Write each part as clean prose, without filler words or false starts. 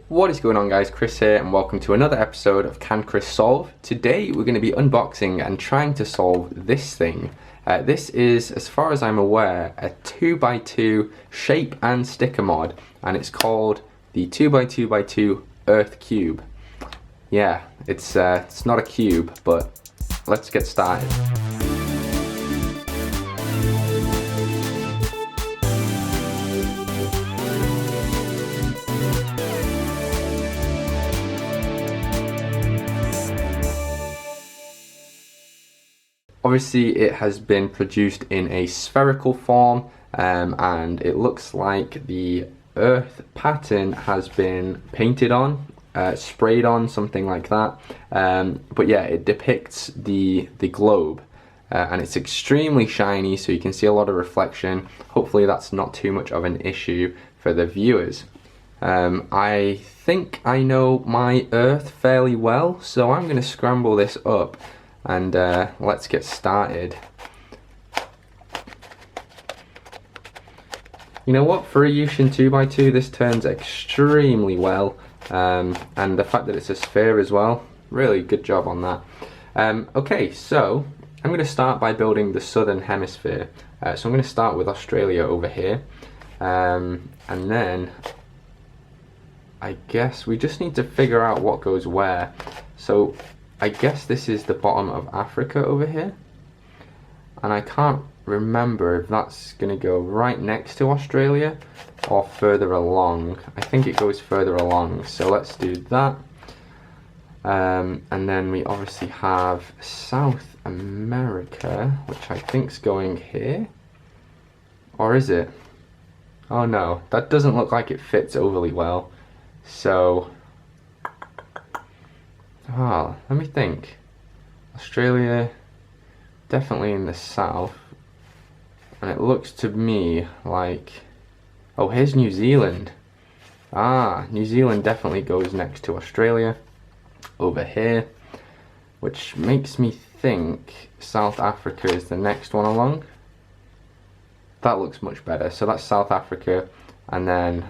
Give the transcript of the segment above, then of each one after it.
What is going on, guys? Chris here and welcome to another episode of CanChrisSolve. Today we're going to be unboxing and trying to solve this thing. This is, as far as I'm aware, a 2x2 shape and sticker mod, and it's called the 2x2x2 Earth Cube. Yeah, it's not a cube, but let's get started. Obviously it has been produced in a spherical form, and it looks like the Earth pattern has been painted on, sprayed on, something like that. But yeah, it depicts the globe, and it's extremely shiny, so you can see a lot of reflection. Hopefully that's not too much of an issue for the viewers. I think I know my Earth fairly well, so I'm going to scramble this up and let's get started. You know what, for a YuXin 2x2 this turns extremely well, and the fact that it's a sphere as well, really good job on that. Okay, so I'm going to start by building the southern hemisphere. So I'm going to start with Australia over here, and then I guess we just need to figure out what goes where. So I guess this is the bottom of Africa over here, and I can't remember if that's going to go right next to Australia or further along. I think it goes further along, so let's do that. And then we obviously have South America, which I think's going here, or is it? Oh no, that doesn't look like it fits overly well, so let me think. Australia, definitely in the south, and it looks to me like, oh, here's New Zealand. New Zealand definitely goes next to Australia over here, which makes me think South Africa is the next one along. That looks much better. So that's South Africa, and then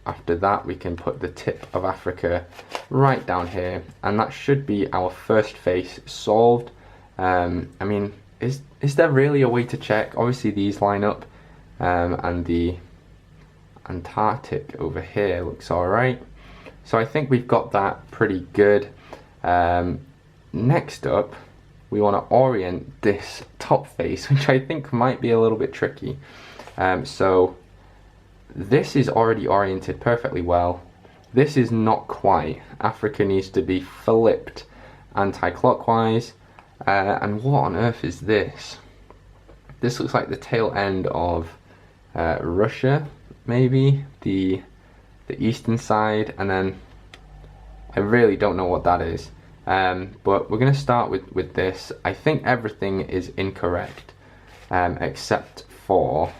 after that we can put the tip of Africa right down here, and that should be our first face solved. I mean, is there really a way to check? Obviously these line up, and the Antarctic over here looks alright, so I think we've got that pretty good. Next up we want to orient this top face, which I think might be a little bit tricky. So this is already oriented perfectly well. This is not quite. Africa needs to be flipped anti-clockwise. And what on earth is this? This looks like the tail end of Russia, maybe the eastern side, and then I really don't know what that is. But we're going to start with this. I think everything is incorrect, except for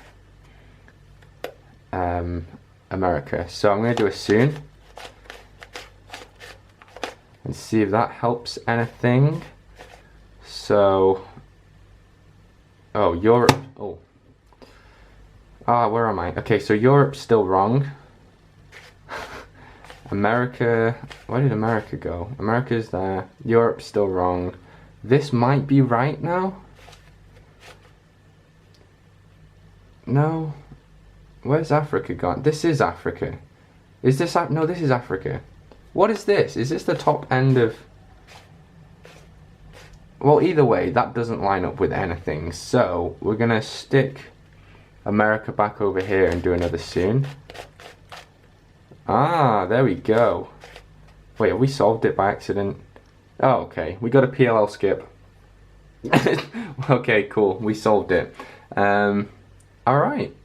America. So I'm going to do a soon and see if that helps anything. So, oh, Europe, where am I? Okay, so Europe's still wrong. America, where did America go? America's there, Europe's still wrong. This might be right now. No, where's Africa gone? This is Africa. Is this, no, this is Africa. What is this? Is this the top end of... Well, either way, that doesn't line up with anything, so we're gonna stick America back over here and do another soon. There we go. Wait, have we solved it by accident? Oh, okay, we got a PLL skip. Okay, cool, we solved it. Alright,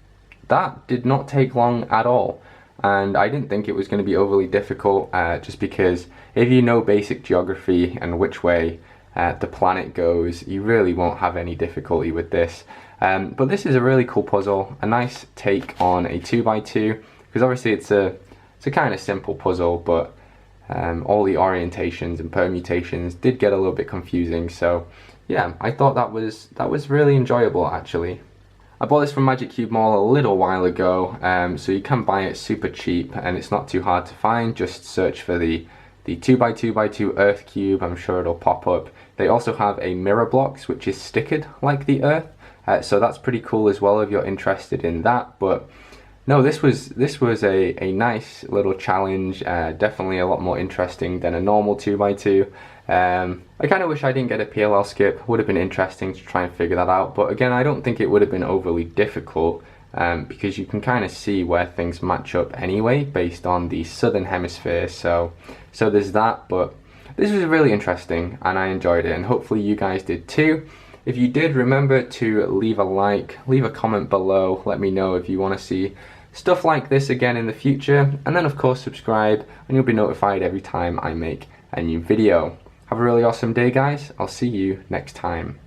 that did not take long at all, and I didn't think it was going to be overly difficult, just because if you know basic geography and which way the planet goes, you really won't have any difficulty with this. But this is a really cool puzzle, a nice take on a 2x2, because obviously it's a kind of simple puzzle, but all the orientations and permutations did get a little bit confusing. So yeah, I thought that was really enjoyable actually. I bought this from Magic Cube Mall a little while ago, so you can buy it super cheap and it's not too hard to find. Just search for the 2x2x2 Earth Cube, I'm sure it'll pop up. They also have a mirror blocks which is stickered like the Earth, so that's pretty cool as well if you're interested in that. But no, this was a nice little challenge, definitely a lot more interesting than a normal 2x2. I kind of wish I didn't get a PLL skip, would have been interesting to try and figure that out, but again I don't think it would have been overly difficult, because you can kind of see where things match up anyway based on the southern hemisphere, so there's that. But this was really interesting and I enjoyed it, and hopefully you guys did too. If you did, remember to leave a like, leave a comment below, let me know if you want to see stuff like this again in the future, and then of course subscribe and you'll be notified every time I make a new video. Have a really awesome day guys, I'll see you next time.